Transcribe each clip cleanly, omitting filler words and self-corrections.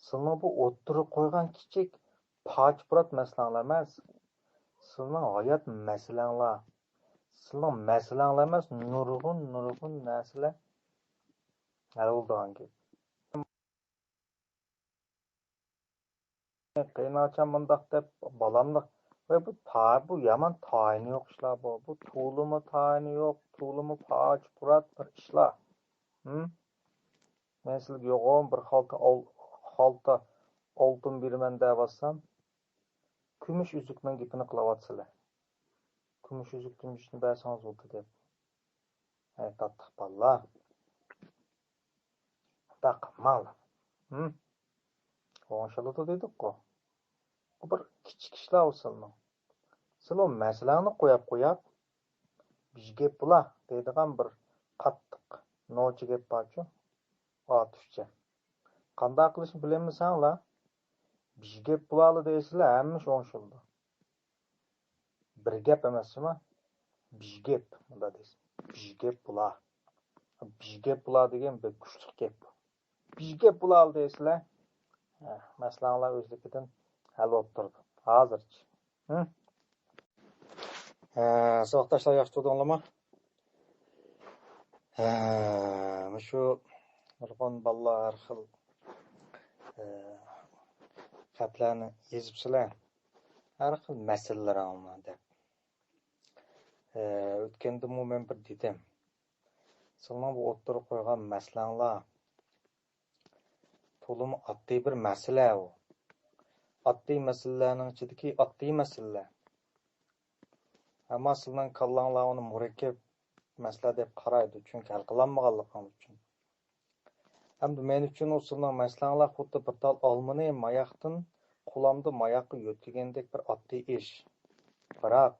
Sizning bu o'ttirib qo'ygan kichik pochpurat masalalar emas. Sizning hayot masalanglar. Sizning masalanglar emas, nurg'un narsalar hal bo'lgan gap. Qiynalchan bundaq deb balamliq ve bu yaman tayini yok işler bu. Bu tuğlumu tayini yok, tuğlumu pochpurat bir işler. Men sizga yo'g'on bir xalta oltin beraman devatsam, kumush uzukning gapini qilyapsizlar. Kumush uzukning ishni bersangiz bo'ldi deb. Tattiq ballar. Taqmal. O'shalada dedik-ku. Bu bir kichik ishlar usulmi. Siz o masalani qo'yib, bizga bular deydigan bir qattiq nochi gap borchu. Atışça. Qanday qilishni bilmaysanlar? Bir gap bularli deysizlar, hamma sho'ng'ishildi. Bir gap emasmi? Bir gap bunda deysiz. Bir gap bular. Bir gap bular degan bir kuchli gap. Bir gap bularli deysizlar. Masalalar o'zligidan hal bo'lib turdi. Hozirchi. Savoqdaşlar yaxshi turdinglarmi? Shu nurg'un ballar har xil xatlarni yozibsizlar. Har xil masalalar olmadi. O'tganda men bir dedim. Sizning bu o'ttirib qo'ygan masalanglar to'lim oddiy bir masala u. Oddiy masalalarning ichidagi oddiy masalalar. Ammo sizning kallanglar uni murakkab masala deb qaraydi, chunki hal qilinmaganligi uchun. Hamda men uchun o sizning masalanglar xuddi bir tal olmani mayoqdan qulamda mayoqqa yo'tgandek bir oddiy ish. Biroq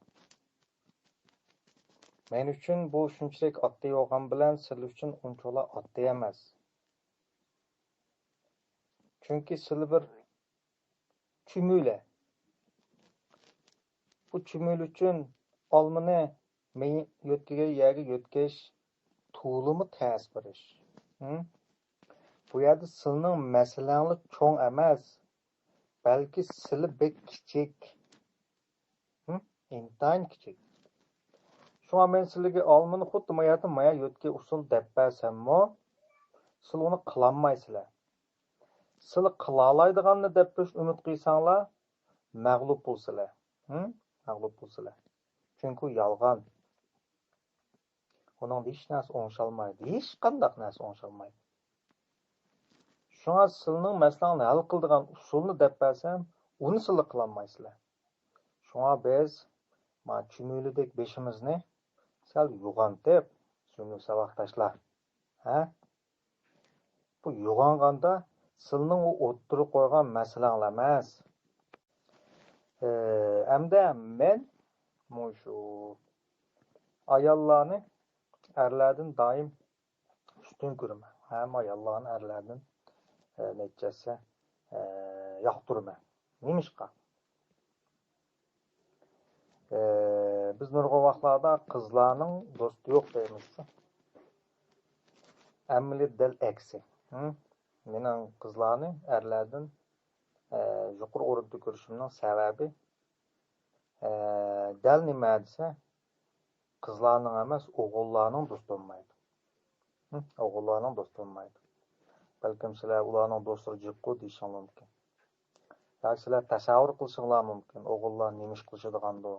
men uchun bu shunchalik oddiy bo'lgan bilan siz uchun unchalik oddiy emas. Chunki siz bir chumula. Bu chumul uchun olmani men yo'tgan yerga yo'tkash to'limi tez bir ish. Bu yerda sizning masalangiz cho'ng emas, balki siz bek kichik. Intayin kichik. Shunga men sizlarga olmani xuddi maya yo'tgan usul deb bersammi, siz uni qilolmaysizlar. Siz qila oladiganni deb umid qilsanglar, mag'lub bo'lsizlar. Mag'lub bo'lsizlar. Chunki yolg'on. Uning hech narsa o'ng'isholmaydi. Hech qanday narsa o'ng'isholmaydi. Shunga sizning masalani hal qiladigan usulni deb bersam, uni siz qila olmaysizlar. Shunga biz mana chumulidek beshimizni sal yo'g'antib, shuni savoqdaşlar. Bu yo'g'onganda sizning u o'ttirib qo'ygan masalanglar emas. Hamda men shu ayollarni erlardan doim ustun ko'raman. Ham ayollarni erlardan nechasi yoqtiraman. Nimishqa? Biz nurg'un vaqtlarda qizlarning do'sti yo'q deymiz. Amli del aksi. Mening qizlarni erlardan yuqori o'rinda ko'rishimning sababi dal nima desa, qizlarning emas, o'g'illarning do'sti bo'lmaydi. O'g'illarning do'sti bo'lmaydi. Balkim sizlar ularning do'stlari jiqqu deyishing mumkin. Yoki sizlar tasavvur qilishinglar mumkin. O'g'illar nima ish qilishadigandir.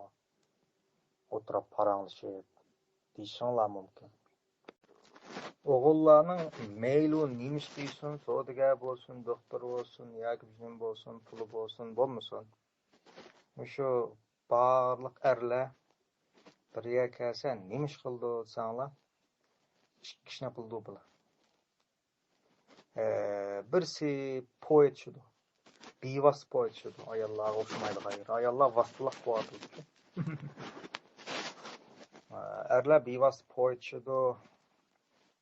O'tirib paranglashib deyishinglar mumkin. O'g'illarning meyli nima ish qilsin, savdogar bo'lsin, doktor bo'lsin, yoki bizning bo'lsin, puli bo'lsin, bo'lmasin. Shu barliq erlar bir yerga kelsa, nima ish qildi desanglar, ikki ishni qildi bular. Birsi poet shudu. Bivas poet shudu. Ayollarga o'xshamaydi g'ayr. Ayollar vaqtliq poet. Erlar bivas poet shudu.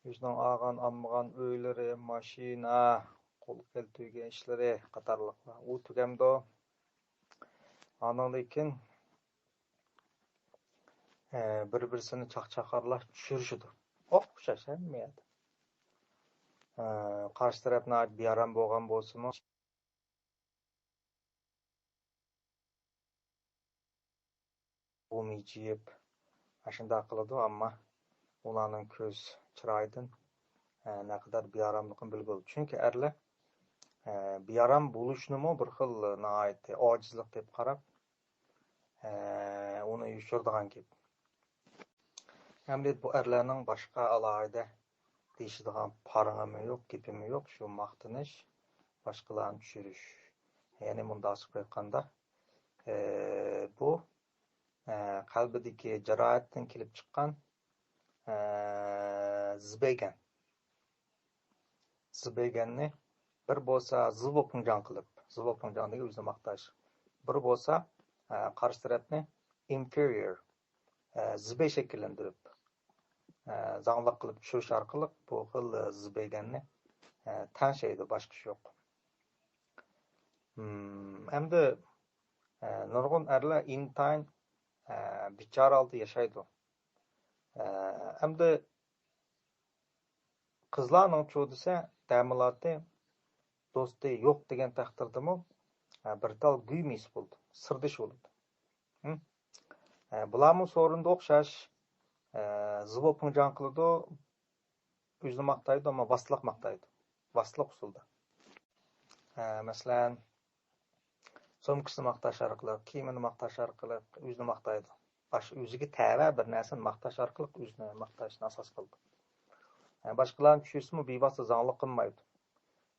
Bizning ağan, amgan öylari, mashina, qo'l keltirgan ishlari qatorliqlar. U tugamda analikin bir-birsini chaqchaqarlab tushirishdi. O'xshashmaydi. Qarshi tarafdan biyaram bo'lgan bo'lsa-mu, miyjiyip aşında qiladi, amma ularning ko'z chiroyidan naqadar bearamligini bilib bo'ldi. Chunki erlar bearam bo'lishnimi bir xil nihoyatda ojizlik deb qarab, uni yushirdigan gap. Hamda bu erlarning boshqa alohida deyishadigan parangimi yo'q, gapimi yo'q, shu maqtanish, boshqalarni tushirish. Ya'ni mundasib aytganda, bu qalbidagi jarohatdan kelib chiqqan zibeganni bir bo'lsa zilvopunjan qilib, zilvopunjandagi o'zini maqtash, bir bo'lsa qarshi tarafni inferior zibe shakllantirib zangliq qilib tushirish orqali bu xil zibeganni tanishaydi, boshqa ish yo'q. Endi nurg'un erlar intayin bichora holda yashaydi. Endi qizlarning cho'disa ta'minoti do'sti yo'q degan taqdirdami bir tal guymis bo'ldi, sirdish bo'ldi. Bularmi so'rinda o'xshash zivopunjan qiladi, o'zini maqtaydi, ammo vasliq maqtaydi. Vasliq usulda. Masalan, so'mkisini maqtash orqali, kiyimini maqtash orqali o'zini maqtaydi. O'ziga tava bir narsani maqtash orqali o'zini maqtashni asos qildi. Boshqalarni tushirsa bevosita zanglik qilmaydi.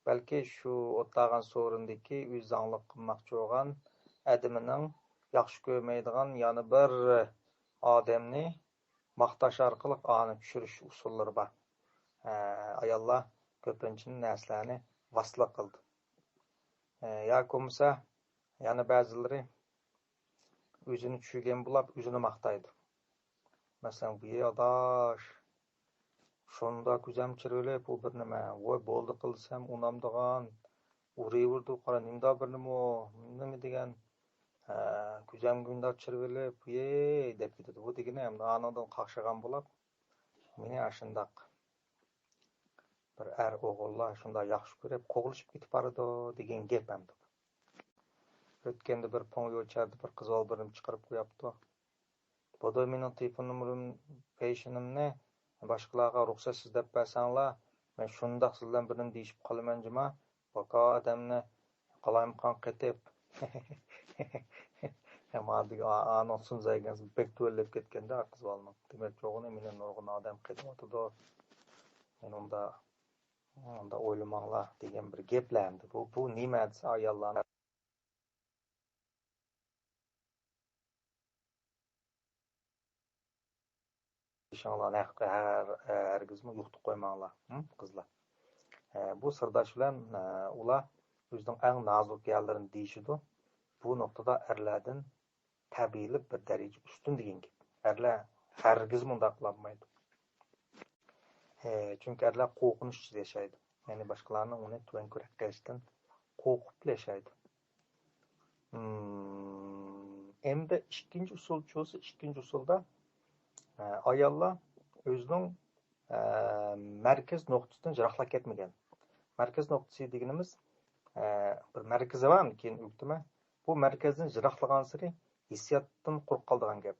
Balki shu o'tlagan so'rindagi o'z zanglik qilmoqchi bo'lgan adamining yaxshi ko'rmaydigan yana bir odamni maqtash orqali ani tushirish usullari bor. Ayollar ko'pincha narsalarni vasliq qildi. Yoki bo'lmasa yana ba'zilari o'zini tushirgan bo'lib o'zini maqtaydi. Masalan, bu yo'ldosh shunda ko'zam chirvilib, bu bir nima, voy bo'ldi qilsam unamdigan, urayverdi, qara nimda bir nima degan, ko'zam gunda chirvilib, deb ketadi. Bu degani ham anadan qaqshagan bo'lib, meni ashundaq bir o'g'illar shunda yaxshi ko'rib, qo'g'ilishib ketib boradi degan gap ham. O'tganda bir pongo o'chardi, bir qiz olbirim chiqarib qo'yapti. Bodo mening telefon nomerim, peshinimni boshqalarga ruxsatsiz deb bersanglar, men shundoq sizlar bilan deyishib qolaman jima, baka odamni qalayimqon qetib. Hamadiga anonsun zaygan bek to'lib ketganda qiz olmam. Demak, yo'g'ini meni nurg'un odam qetib o'tdi. Men unda o'ylamanglar degan bir gaplardi. Bu nima desa ayollarni ishonlarni hargizmi yo'qtib qo'ymanglar, qizlar. Bu sirdosh bilan ular o'zining eng nozik yerlarini deyishidi. Bu nuqtada erlardan tabiiylik bir daraja ustun degan gap. Erlar hargiz bunday qilmaydi. Chunki erlar qo'rqinch ichida yashaydi. Ya'ni boshqalarning uni tuvan ko'rak qilishdan qo'rqib yashaydi. Endi ikkinchi usulda ayollar o'zining markaz nuqtasidan jiroqlab ketmagan. Markaz nuqtasi deganimiz bir markazi bormi, keyin o'tdimi? Bu markazdan jiroqlagan sari hissiyotdan quruq qoladigan gap.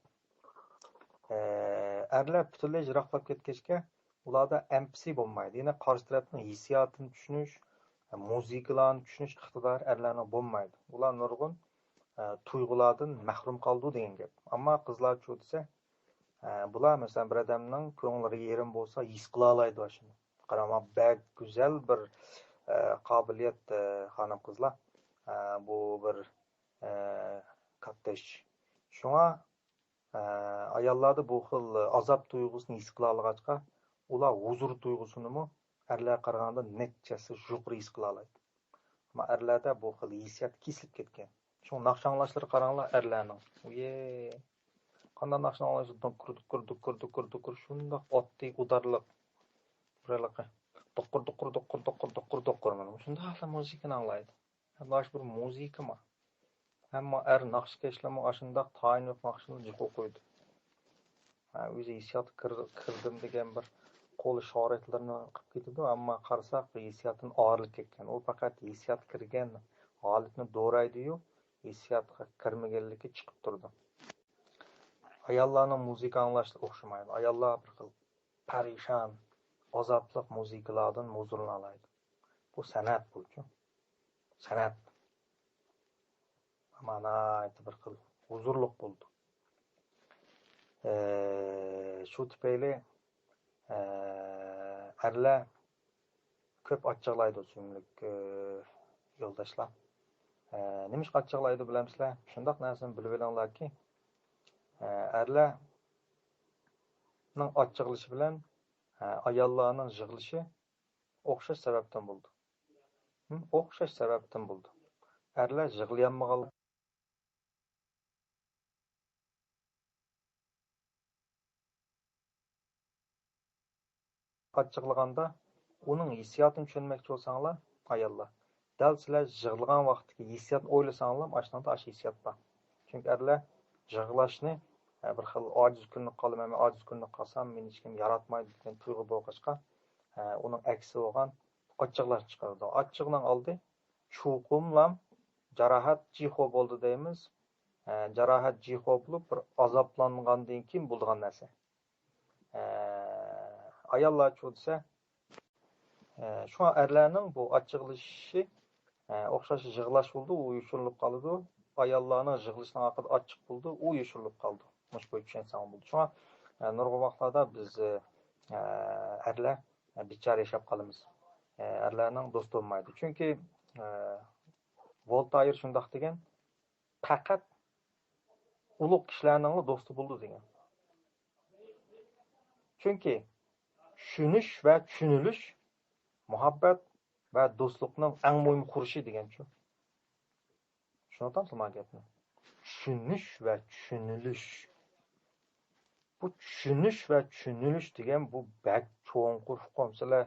Erlar butunlay jiroqlab ketgachga ularda empati bo'lmaydi. Ya'ni qarshi tarafning hissiyotini tushunish, muzikalarni tushunish iqtidori erlarning bo'lmaydi. Ular nurg'un tuyg'ulardan mahrum qoldi degan gap. Ammo qizlar cho'disa bular masalan bir odamning ko'nglariga yerim bo'lsa his qila oladi shuni. Qarama, bak go'zal bir qobiliyat xonim qizlar. Bu bir katta ish. Shunga ayollarda bu xil azob tuyg'usini his qila olg'achqa, ular huzur tuyg'usini erlar qaraganda nechasi yuqori his qila oladi. Ammo erlarda bu xil hissiyot kesilib ketgan. Shu naqshanlashlar qaranglar erlarning. Qanday naqshanlash dukur shundoq otdi udarliq. Buralaqa dukur mana shundoq muzikani anglaydi. Nash bir muzikami? Hamma naqshkashlarni ashundoq tayinli naqshni jiqo qo'ydi. O'zi hissiyot kirdim degan bir qo'l ishoratlarini qilib ketdi, ammo qarasak bu hissiyotdan og'irlik ketgan. U faqat hissiyot kirgan holatni do'raydi-yu, hissiyotga kirmaganligi chiqib turdi. Ayollarning musiqa anglashi o'xshamaydi. Ayollar bir xil parishon, azobli musiqalardan huzurlanadi. Bu san'at bu-ku. San'at. Mana bir xil huzurliq bo'ldi. Shu tufayli erlar ko'p achchiqlaydi suyimlik yo'ldoshlar. Nima ish achchiqlaydi bilamsizlar? Shundoq narsani bilib olinglarki, erlarning achchiqlishi bilan ayollarning yig'ilishi o'xshash sababdan bo'ldi. O'xshash sababdan bo'ldi. Erlar yig'layolmagan achchiqlaganda uning hissiyotini tushunmoqchi bo'lsanglar, ayollar, dal sizlar yig'lagan vaqtdagi hissiyotni o'ylasanglar, ashunday ash hissiyot bor. Chunki erlar yig'lashni bir xil ojiz kunni qolaman, ojiz kunni qolsam, meni hech kim yaratmaydi degan tuyg'u bo'lg'achqa, uning aksi bo'lgan achchiqlar chiqardi. Achchiqning oldi chuqumlam jarohat jihо bo'ldi deymiz. Jarohat jihо bo'lib bir azoblangandan keyin bo'lgan narsa. Ayollar desa, şu erlarning bu achchiqlishi o'xshash yig'lash bo'ldi, u yushirilib qoldi. Ayollarning yig'lishining haqida achchiq bo'ldi, u yushirilib qoldi. Mush bo'y tushunsan bo'ldi. Shunga nurg'un vaqtlarda biz erlar bichara yashab qolamiz. Erlarning do'sti bo'lmaydi. Chunki Voltaire shundoq degan, faqat ulug' kishilarning do'sti bo'ldi degan. Chunki tushunish va tushunilish muhabbat va do'stlikning eng muhim qurishi degan-ku. Tushunasizmi gapni? Tushunish va tushunilish. Bu tushunish va tushunilish degan bu bak cho'nqur qomsalar,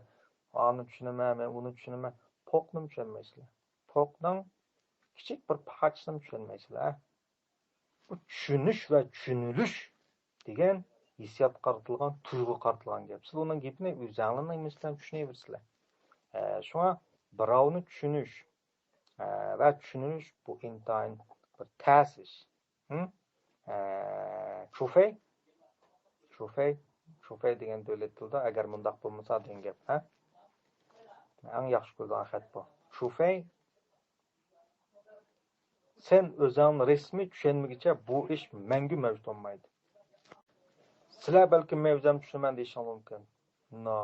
ani tushunaman, men uni tushunaman, poqni tushunmaysizlar. Poqning kichik bir parchasini tushunmaysizlar. Bu tushunish va tushunilish degan hissiyot qaratilgan, tuyg'u qaratilgan gap. Siz uning gapini o'zingizning mislan tushunaversizlar. Shunga birovni tushunish va tushunilish bu intayin bir ta'sis. Shufay degan davlat tilida agar mundaq bo'lmasa degan gap, ha? Eng yaxshi ko'rgan xat bu. Shufay sen o'zingni resmiy tushunmagicha bu ish mangu mavjud bo'lmaydi. Sizlar balki men o'zim tushunaman deyishingiz mumkin. No.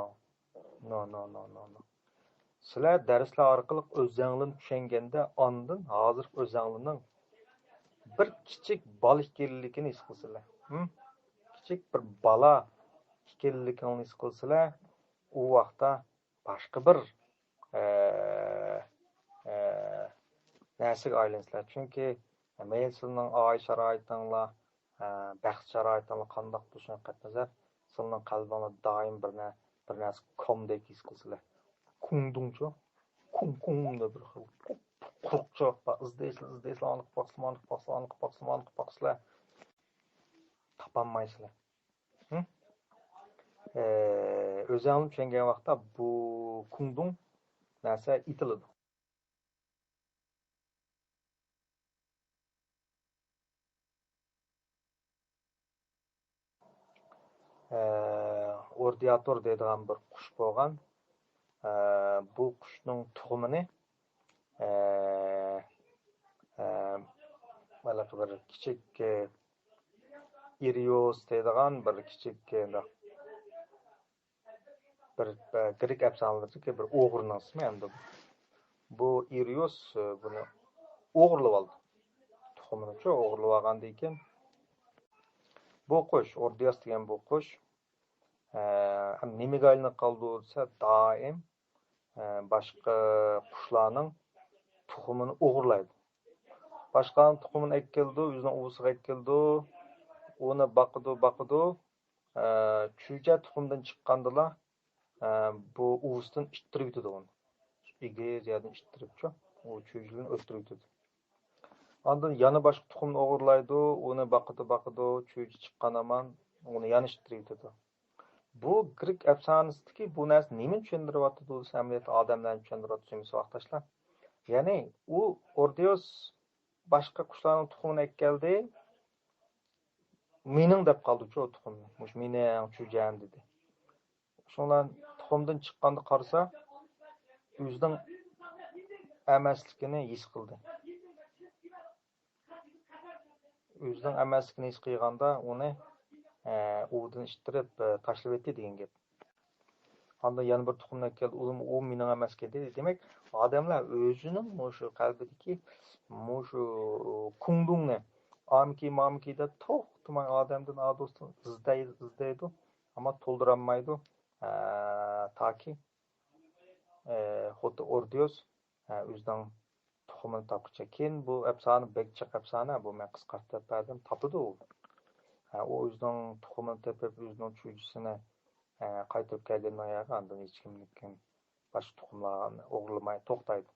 Sizlar darslar orqali o'zingizni tushunganda ondan hozir o'zingizning bir kichik bola ekanligini his qilsizlar. Kichik bir bola ekanligini his qilsizlar, u vaqtda boshqa bir narsaga aylansizlar. Chunki men sizning oila sharoitinglar, baxt sharoitinglar qandoq bo'lishini qatnazar, sizning qalbingizda doim bir narsa komdek his qilsizlar. Kungdungchu, kung deb bir xil quruqchoq va izdaysizlar, boqsizlar, topolmaysizlar. O'zingni tushungan vaqtda bu kungdung narsa itiladi. Ordiator deydigan bir qush bo'lgan. Bu qushning tug'umini mana bir kichik irios deydigan bir kichik bir grek afsonalarida bir o'g'rining ismi endi. Bu irios buni o'g'irlab oldi. Tuxumini o'g'irlab olgandan keyin bu qush, Ordias degan bu qush nimaga aylanib qoldi desa, doim boshqa qushlarning tuxumini o'g'irlaydi. Boshqaning tuxumini ekildi, o'zining uvisiga ekildi, uni baqidi, chuja tuxumdan chiqqandilar, bu uvisidan ittirib yutadi uni. Egiz yerdan ittiribchi, u chujadan o'ttirib yutadi. Ondan yana boshqa tuxumni o'g'irlaydi, uni baqidi, chuja chiqqan aman, uni yana ittirib yutadi. Bu Grek afsonasidagi bu narsa nima tushuntiryapti desa, amaliyotda odamlarni tushuntiryapti vaqtashlar. Ya'ni u Ordios boshqa qushlarning tuxumini ekkaldi. Mening deb qoldi shu tuxumni. Mush mening cho'jam dedi. Şondan tuxumdan chiqqanda qarasa, o'zining emasligini his qildi. O'zining emasligini his qilganda uni udan ishtirib tashlab etdi degan gap. Anda yana bir tuxumdan keldi, u mening emas dedi. Demak, odamlar o'zining shu qalbidagi shu kungdungni mamki deb to'xtamay odamdan adostini izlaydi, ammo to'ldirolmaydi. Taki xuddi Ordios o'zining tuxumini topqicha. Keyin bu afsona bekchiq afsona, bu men qisqartirib berdim, topdi u. U o'zining tuxumini tepib, o'zining cho'jisini qaytarib kelgandan keyin andan hech kimnikin boshqa tuxumlarni o'g'irlamay to'xtaydi.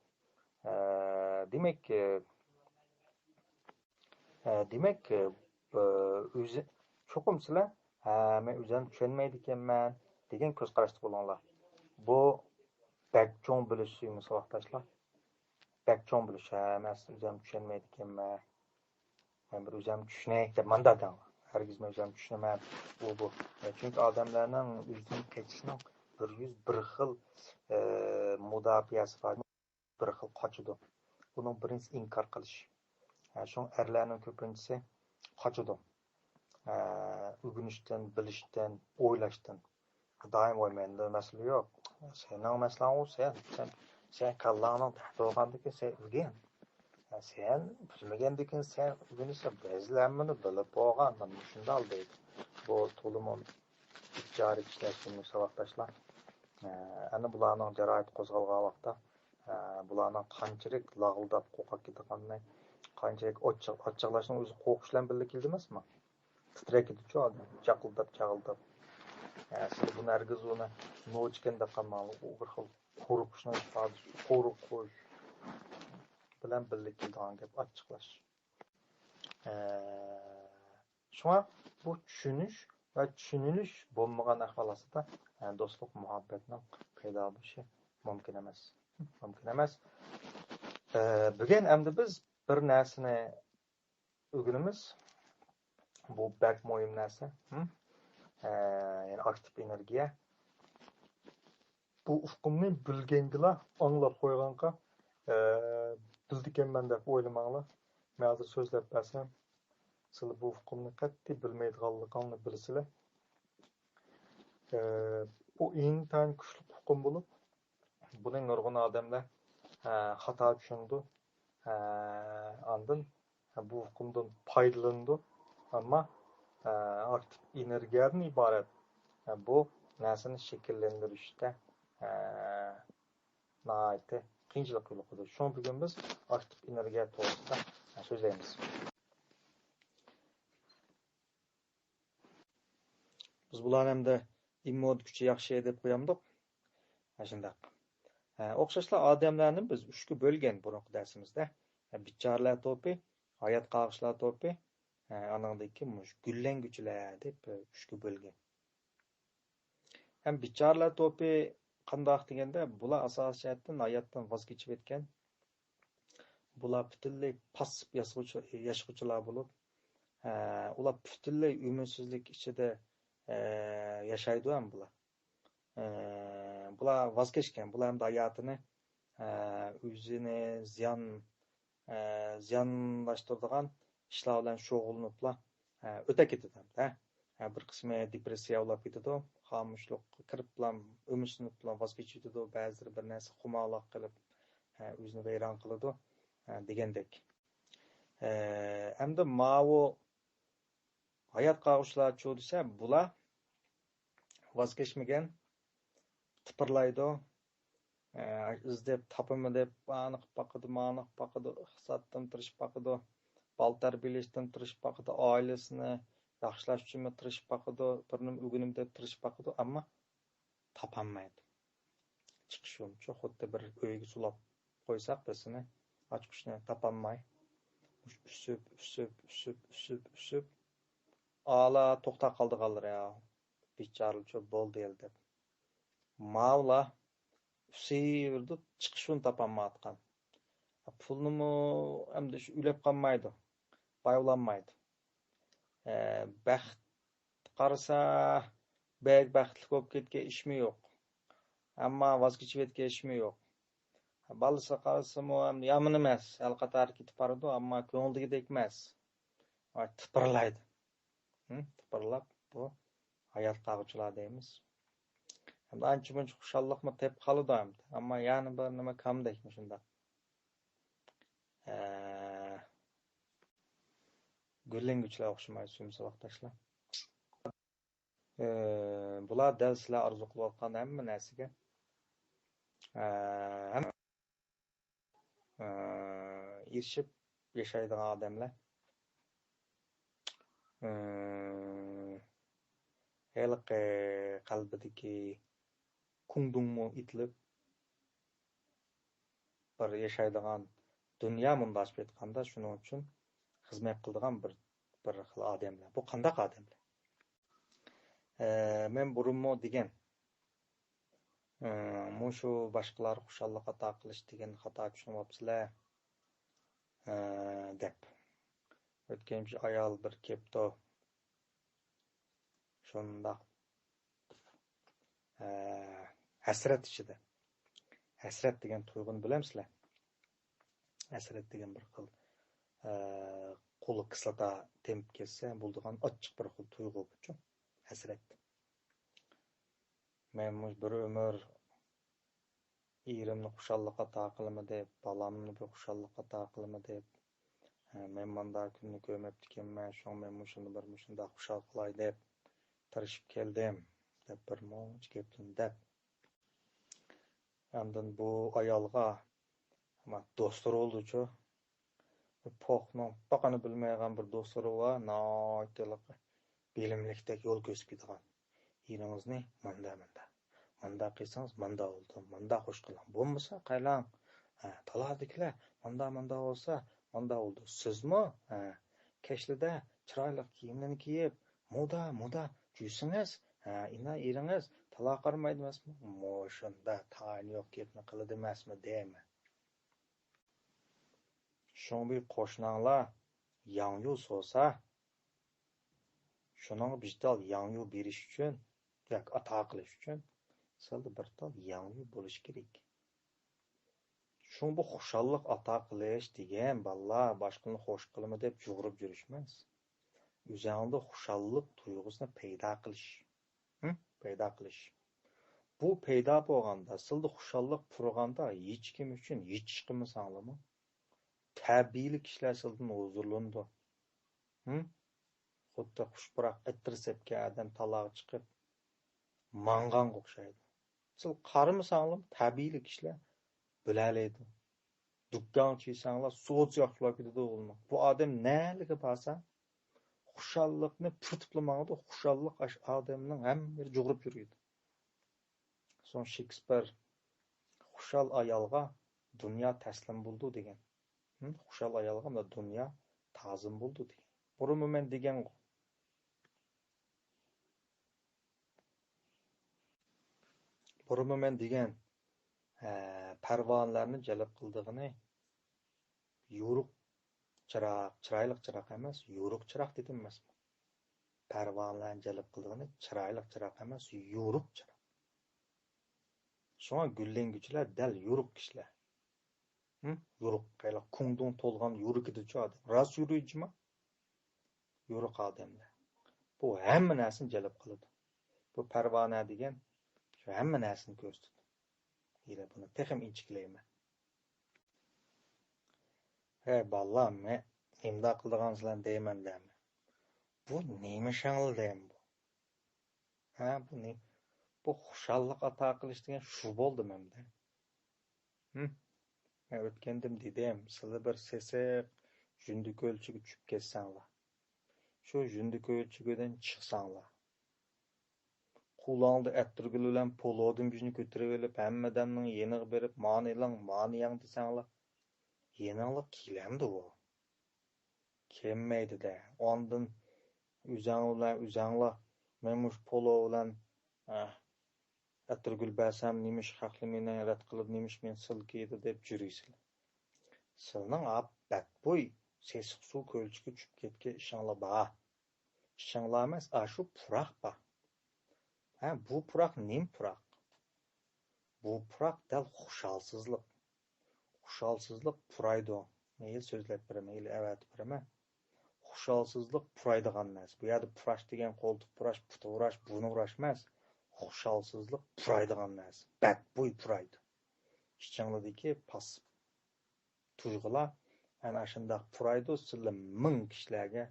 Demak, o'zi cho'qim sizlar men o'zim tushunmaydi ekanman degan ko'z qarashda bo'linglar. Bu bak cho'ng bilishni saboqlashlar. Bak cho'ng bilish, men o'zim tushunmaydi ekanman. Men bir o'zim tushunay deb mandadan. Hargiz men o'zim tushunaman. Bu. Chunki odamlarning o'zini kechishning 101 xil mudofaasi bor, bir xil qochidi. Buning birinchisi inkor qilish. Şu erlerinin köpüncüsü kaçıdı. Ügünüşten, bilişten, oylaştan. Daim oymayında mesele yok. Senin meselen o sen kallanın tahta olgandaki sen ügen. Sen bilmegendikin sen ügünüşse bezlenmeni bilip olgandan düşündü aldıydı. Bu tolumun ticari işleştiğini sabahtaşlar. Ana bularning jarayet qo'zg'algan vaqtda bularning qanchalik lag'ildab qo'qib ketganini, qanchalik ochiqlashning o'zi qo'rqish bilan birga keldi emasmi? Titrak etdi-ku odam, chaqildab. Siz bu nargiz uni nochkin deb qolmang, u bir xil qo'rqishning ifodasi, qo'rqish bilan birga kelgan gap ochiqlash. Shunga bu tushunish va tushunilish bo'lmagan ahvol ostida do'stlik, muhabbatning paydo bo'lishi mumkin emas. Bugun endi biz bir narsani o'rganamiz. Bu bak muhim narsa. Ya'ni aktiv energiya. Bu ufqimni bilgangila anglab qo'yganqa bildikanman deb o'ylamanglar. Men hozir so'zlab bersam, sizlar bu ufqimni qat'iy bilmaydiganligini bilsizlar. Bu intayin kuchli ufqim bo'lib, buning nurg'un odamlar xato tushundi. Ondan bu ufqimdan foydalandi. Ammo aktiv energiyadan iborat bu narsani shakllantirishda nihoyatda qiyinchilik yo'liqidi. Shuning bugun biz aktiv energiya to'g'risida so'zlaymiz. Biz bular hamda immun kuchi yaxshi deb qo'yamdik. Shunday. O'xshashlar odamlarni biz 3ga bo'lgan burungi darsimizda. Bichorlar to'pi, hayot qag'ishlar to'pi, anandagi gullanguchilar deb 3ga bo'lgan. Ham bichorlar to'pi qandoq deganda, bular asosiyatdan hayotdan voz kechib ketgan. Bular butunlay passiv yashag'uvchilar bo'lib, ular butunlay umidsizlik ichida yashaydi ham bular. Bular voz kechgan, bular ham hayotini o'zini ziyonlashtiradigan ishlar bilan shug'ullaniblar o'ta ketadi. Bir qismi depressiya olib ketadi, xomushlik kirib bilan umidsinib bilan voz kechadi, ba'zilar bir narsa xumoqlik qilib o'zini vayron qiladi degandek. Hamda ma'vu hayot qag'ishlar desa, bular voz kechmagan, tipirlaydi, izlab topimi deb aniq baqidi, iqtisoddan tirishib baqidi, bal tarbiyalashdan tirishib baqidi, oilasini yaxshilash uchun tirishib baqidi, birnim o'ginim deb tirishib baqidi, ammo topolmaydi. Chiqish yo'lchi xuddi bir o'yga sulab qo'ysak bizini ochqishni topolmay, usib ala to'xtab qoldiganlar ya. Bichorlik bo'ldi el deb. Mavla usivirdi, chiqishini topolmayotgan. Pulnimi hamda shu ulab qolmaydi, bayulanmaydi. Baxt qarasa, bek baxtli bo'lib ketgan ishmi yo'q. Ammo voz kechib ketgan ishmi yo'q. Balasa qarasimi ham yomon emas. Alqatar ketib boradi, ammo ko'ngildagidek emas. Tipirlaydi. Tipirlab bu hayot qag'uchilar deymiz. Hamda ancha-muncha xushalliqmi tep qoladi ham. Ammo yana bir nima kamdekmi shunda. Gullenguchilar o'xshamaydi sumsa vaqtashlar. Bular dal sizlar orzu qilayotgan hamma narsaga erishib yashaydigan odamlar. Heliqi qalbidagi kungdungmi itilib bir yashaydigan dunyo mundashib aytganda shuning uchun xizmat qiladigan bir xil odamlar. Bu qanday odamlar? Men burunmi degan mushu boshqalar xushallik ato qilish degan xato tushunyapsizlar deb. O'tganchi ayol bir kepto shunda hasrat ichida. Hasrat degan tuyg'uni bilamsizlar? Hasrat degan bir xil qo'li kislota temib ketsa bo'ladigan ochiq bir xil tuyg'u bu. Hasrat. Men bir umr erimni xushallik ato qilma deb, balamni bir xushallik ato qilma deb, men manda kunni ko'rmabdi ekanman, shu men mushunda bir mushunda xushal qilay deb tirishib keldim deb bir muncha gapni deb. Ondan bu ayolga do'stlar oldu-chu. Po'qni baqani bilmagan bir do'stlar var, noytiliq bilimlikdek yo'l ko'rsatadigan. Yeringizni manda qilsangiz manda oldu, manda xush qiling. Bo'lmasa qaylang. Talardikilar manda olsa manda oldu. Sizmi? Kechlida chiroyli kiyimlarni kiyib, moda juysingiz, ina eringiz taloq qarmaydi emasmi? Mo'shunda tayini yo'q gapni qiladi emasmi deymi? Shunbi qo'shnanglar yangyu so'sa, shuning bijdal yangyu berish uchun, yoki ato qilish uchun sizda bir tal yangyu bo'lish kerak. Shunbi xushallik ato qilish degan ballar boshqani xo'sh qilma deb jug'urib yurishmas. O'zingizda xushallik tuyg'usini paydo qilish. Bu paydo bo'lganda, sizda xushallik turganda hech kim uchun hech qilmasangiz tabiiy kishilar sizdan huzurlandi. Xuddi xushbiroq ittirsepga adam taloq chiqib mangan o'xshaydi. Siz qarimasangiz tabiiy kishilar bilalaydi. Dukkan chiysanglar so'z yoqlar ketadi o'g'ilmi. Bu odam naliga borsa xushallikni purtiplamag'ida xushallik odamning hamma jug'urib yuradi. Son Shekspir xushal ayolga dunyo taslim bo'ldi degan. Xushal ayolga dunyo ta'zim bo'ldi degan. Burunmi men degan parvonlarni jalb qildig'ini yo'ruq chiroyli chiroq emas, yo'ruq chiroq dedim emasmi? Parvonlarni jalb qildig'ini chiroyli chiroq emas, yo'ruq chiroq. Shunga gullenguchilar dal yo'ruq kishilar. Yo'ruq qayla kungdun to'lgan yo'ruq edichi odam. Rost yuruvchimi? Yo'ruq odamlar. Bu hamma narsani jalb qiladi. Bu parvona degan shu hamma narsani ko'rsatadi. Yine buni texim inchiklayman. Ballar, men imdo qildigansizlar deyman deyman. Bu nima shang'il deyman bu? Bu xushallik ato qilish degan shu bo'ldi menda. Men o'tgandim dedim, sizlar bir sesiq jundik o'lchiga tushib ketsanglar. Shu jundik o'lchigidan chiqsanglar. Qulağında ettirgül bilen polodun bizini götürüp elip hammadanning yeniga berip maniyang desanglar. Yeninglar kelamdi bu. Kelmaydi de. Ondan üzanglar men mush polo bilan ettirgül bersam nemish haqli meni rad qilib nemish men silkiydi deb jurysizlar. Sizning abbat bo'y sesiq suv ko'lchiga tushib ketgan ishinglar bor. Şыңlar emas, şu purak ba. Bu purak nem purak? Bu purak dal xuşalsızlık. Xuşalsızlık puraydı. Meyil sözlep bireme, meyil evet bireme. Xuşalsızlık puraydıgan emas. Bu yerda puraş degan qo'ltiq purash, puti urash, buni urash emas. Xuşalsızlık puraydıgan emas. Badbo'y puraydı. Işçanlıdaki pas tuyg'ular ana shundaq puraydı, sizlar ming kishilarga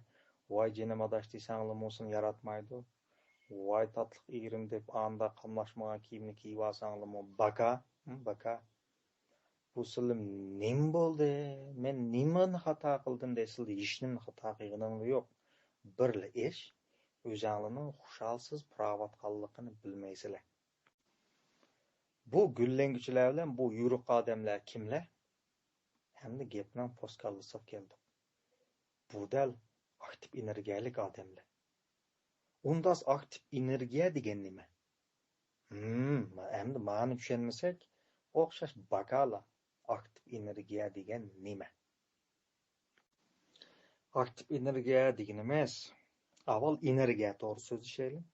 voy jenim adash desanglar olsun yaratmaydı. Voy tatliq egrim deb anda qamlashmagan kiyimni kiyib olsanglar baka, baka. Bu sizlar nim bo'ldi? Men nimani xato qildim deysizlar, hech nimani xato qilganing yo'q. Birla ish o'zinglarning xushalsiz puravotganligini bilmaysizlar. Bu gullanguchilar bilan bu yuriq odamlar kimlar? Hamda gapdan poskallasib keldi. Bu dal aktiv energiyalik odamlar. Undas aktiv energiya degan nima? Endi ma'ni tushunmasak, o'xshash bakala. Aktiv energiya degan nima? Aktiv energiya deganimiz avval energiya to'g'ri so'zlashaylik.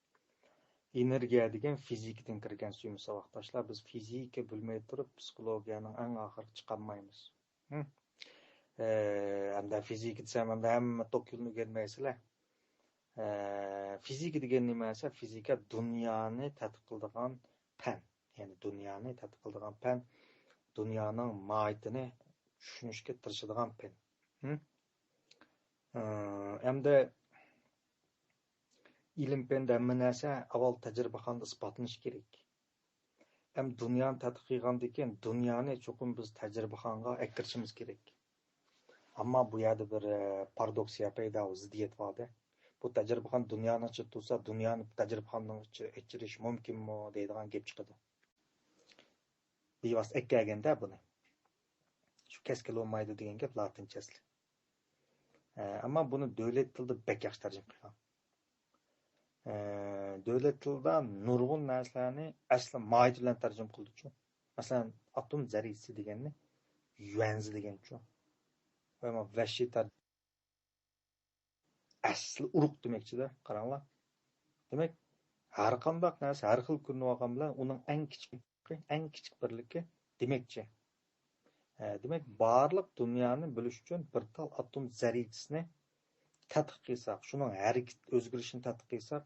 Energiya degan fizikadan kirgan suyumsa vaqtdoshlar, biz fizika bilmay turib psixologiyaning eng oxiriga chiqolmaymiz. Hamda fizika desam hamma to'kilni o'rganmaysizlar. Fizika degan nima esa, fizika dunyoni tadqiq qiladigan fan. Ya'ni dunyoni tadqiq qiladigan fan, dunyoning mohiyatini tushunishga tirishadigan fan. Hamda ilm fanda hamma narsa avval tajribaxonada isbotlanishi kerak. Ham dunyoni tadqiq qilgandan keyin dunyoni cho'qim biz tajribaxonga akirishimiz kerak. Ammo bu yerda bir paradoksiya paydo, ziddiyat bor-da. Bu tajribaxon dunyoni ichida tursa, dunyoni tajribaxondan ichirish mumkinmi deydigan gap chiqadi. Bevosita ekkaganda buni. Shu kaskil olmaydi degan gap latinchasi. Ammo buni davlat tilida bek yaxshi tarjima qilgan. Davlat tilida nurg'un narsalarni asli mohiyat bilan tarjima qildi-ku. Masalan, atom zarrasi deganni yuanzi degan-ku. Ama vahshiy asli urug' demoqchi-da, qaranglar. Demak, har qanday narsa har xil ko'rinib olgan bilan uning eng kichik birligi demoqchi. Demak, barliq dunyoni bilish uchun bir tal atom zarrasini tadqiq qilsak, shuning harakat o'zgarishini tadqiq qilsak,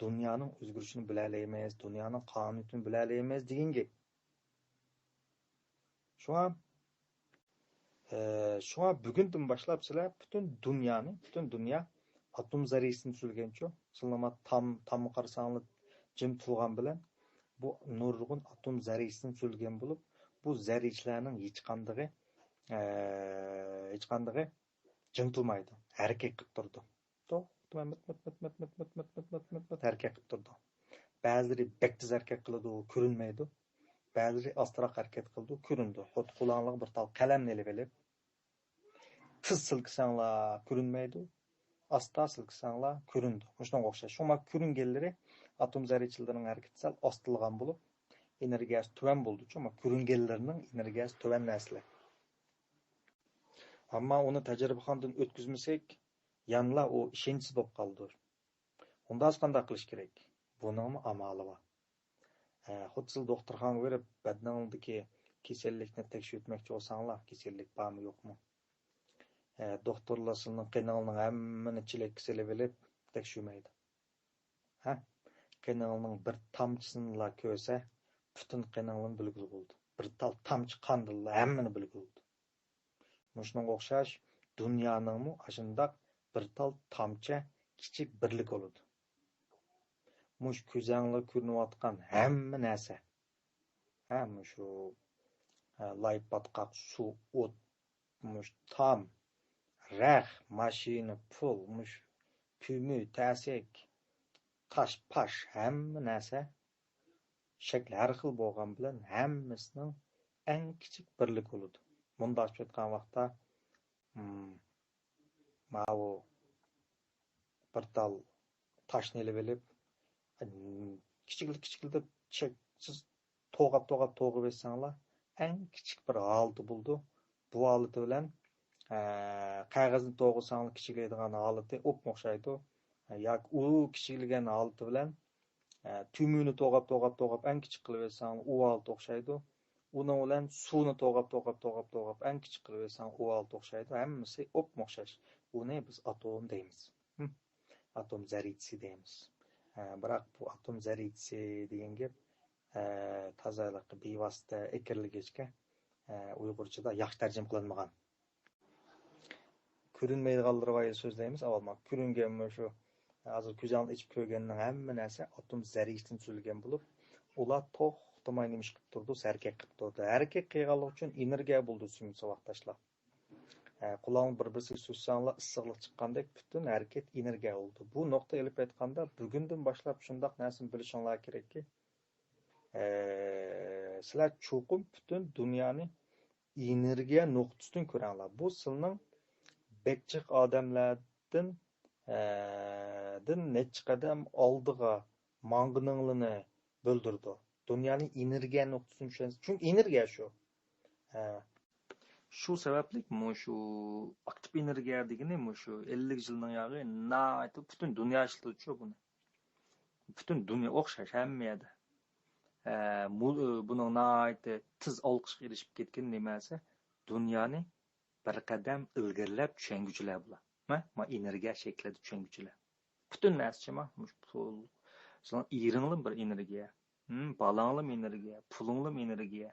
dunyoning o'zgarishini bila olmaymiz, dunyoning qonunini bila olmaymiz degan gap. Shunga bugundan boshlab sizlar butun dunyo atom zarrasini tuzilgancha, sizlar tam qarasanglar jim turgan bilan bu nurg'un atom zarrasini tuzilgan bo'lib, bu zarralarning hech qanday jim turmaydi, harakat qilib turdi. Harakat qilib turdi. Ba'zilari bektiz harakat qiladi, ko'rinmaydi. Ba'zilari astroq harakat qildi, ko'rindi. Xuddi qo'lingizga bir tal qalamni olib, tiz silkisanglar ko'rinmaydi. Asta silkisanglar ko'rindi. Shunga o'xshash. Shunga ko'ringanlari atom zarrachilarining harakati sal ostilgan bo'lib, energiyasi tuvan bo'ldi. Shunga ko'ringanlarning energiyasi tuvan narsalar. Ammo uni tajribaxondan o'tkazmasak, yanla o ishonchsiz bo'lib qoldi. Unda qanday qilish kerak? Buning amali bor. Xuddi siz doktorxonaga berib, badningdagi kasallikni tekshirib o'tmoqchi bo'lsanglar, kasallik bormi yo'qmi? Doktorlar sizning qiningizning hammani chilakka silib olib tekshirmaydi. Qiningizning bir tomchisini ko'rsa, butun qiningizni bilg'il bo'ldi. Bir tal tomchi qandilla hammani bilg'il bo'ldi. Shunga o'xshash dunyoning ashundaq bir tal tomchi kichik birlik bo'ladi. Mush ko'zanglar ko'rinayotgan hamma narsa. Shu layp batqaq, suv, o't, mush tam, raq, mashina, pul, mush pumi, tasik, tash, pash, hamma narsa shakli har xil bo'lgan bilan hammasining eng kichik birlik bo'ladi. Bundoq aytgan vaqtda ma'u bir tal tashni olib kichik deb siz to'g'ib etsanglar, eng kichik bir holati bo'ldi. Bu holati bilan qog'ozni to'g'isanglar kichiklaydigan holati o'xshaydi. yoki u kichikligini holati bilan tümünü to'g'ab eng kichik qilib etsang u olti o'xshaydi. Uni bilan suvni to'g'ab eng kichik qilib etsang u olti o'xshaydi. Hammasi o'xshash. Uni biz atom deymiz. Atom zarrasi deymiz. Biroq bu atom zarrasi degan gap tozaliq bevosita ekirligechga Uyg'urchada yaxshi tarjim qilinmagan. Ko'rinmaydiganlarga so'zlaymiz. Avvalma ko'ringan shu hozir ko'zingni ichib ko'rganning hamma narsa atom zarrasidan tuzilgan bo'lib, ular to'xtamay nima ish qilib turdi, harakat qilib turdi. Harakat qilganlik uchun energiya bo'ldi suyum savoqdashlar. Qulog'ni bir-birisiga sussanglar, issiqlik chiqqandek butun harakat energiya oldu. Bu nokta elib aytganda bugundan boshlab shundoq narsani bilishinglar kerakki, sizlar cho'qim butun dunyoni energiya nuqtasidan ko'ranglar. Bu sizning bekchiq odamlardan necha qadam oldiga mang'ininglarni bildirdi. Dunyoning energiya nuqtasini tushunasiz. Chunki energiya shu. Shu sababli shu aktiv energiya degani shu 50 yilning yog'i butun dunyo ishlatuvchi buni. Butun dunyo o'xshash hamma yerda. Buning tiz olqishga erishib ketgan nimasi dunyoni bir qadam ilgarilab tushunguchilar bular. Ma energiya shaklida tushunguchilar. Butun narsa pul, sizning iringlim bir energiya, balanglim energiya, pulinglim energiya,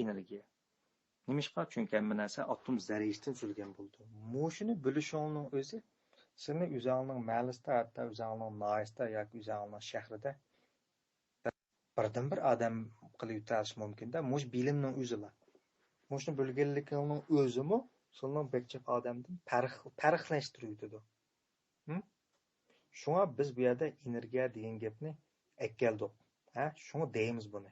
energiya. Nimishqa? Chunki hamma narsa atom zarrasidan tuzilgan bo'ldi. Shuni bilishingning o'zi seni o'zingning mahallasida, hatto o'zingning noyasida yoki o'zingning shahrida birdan bir odam qilib o'tish mumkin-da. Bilimning o'zilar. Shuni bilganligingning o'zimi sening bekchiq odamdan farqlashtiradi. Shunga biz bu yerda energiya degan gapni aytgandik. Shuni deymiz buni.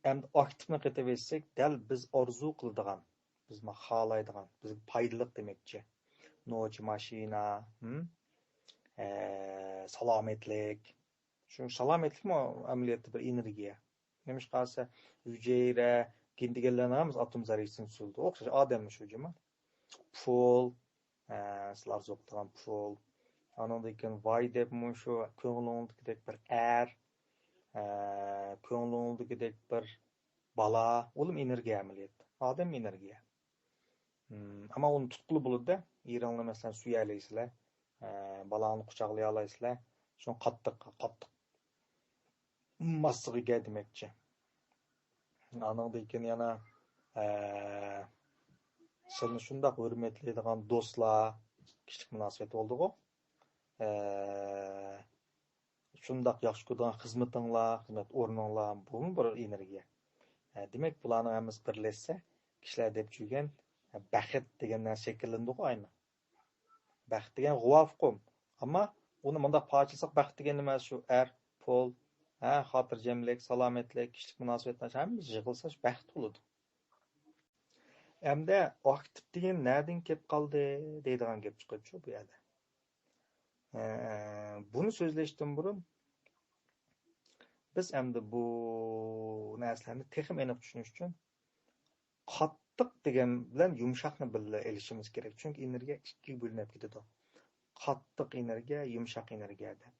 Endi aktivni qetib etsek, dal biz orzu qiladigan, biz xohlaydigan, biz foydali demakchi. Nochi mashina, salomatlik. Shu salomatlikmi amaliyotda bir energiya. Nemish qolsa, hujayra, kindiganlarimiz atom zarrasidan tuzildi. O'xshash odammi shu jima. Pul, sizlar zo'qdigan pul. Anondan keyin voy deb shu ko'nglingdagidek bir ko'nglingdagidek bir bala, o'lim energiya amaliyotda. Odam energiya. Ama onu tutquli bo'ladi-da. Eringni masalan suyalaysizlar, balani quchoqlay olaysizlar. Shuni qattiq massiga demakchi. Anondan keyin yana sizni shundoq hurmatlaydigan do'stlar, kichik munosabat bo'ldi-ku. Shundoq yaxshi ko'rgan xizmat o'rninglar, bu bir energiya. Demak, bularning hammasi birlashsa, kishilar deb turgan baxt degan narsa shakllandi-ku ayni. Baxt degan g'uvofqum. Ammo uni bunda parchasak baxt degan nima shu pul, xotirjamlik, salomatlik, kishilik munosabatlar hammasi yig'ilsa baxt bo'ladi. Hamda aktiv degan nerdan kelib qoldi deydigan gap chiqib shu bu yerda. Bunu so'zlashdan burun biz endi bu narsalarni texnik aniq tushunish uchun qattiq degan bilan yumshoqni birga elishimiz kerak. Chunki energiya ikkiga bo'linib ketadi. Qattiq energiya, yumshoq energiya deb.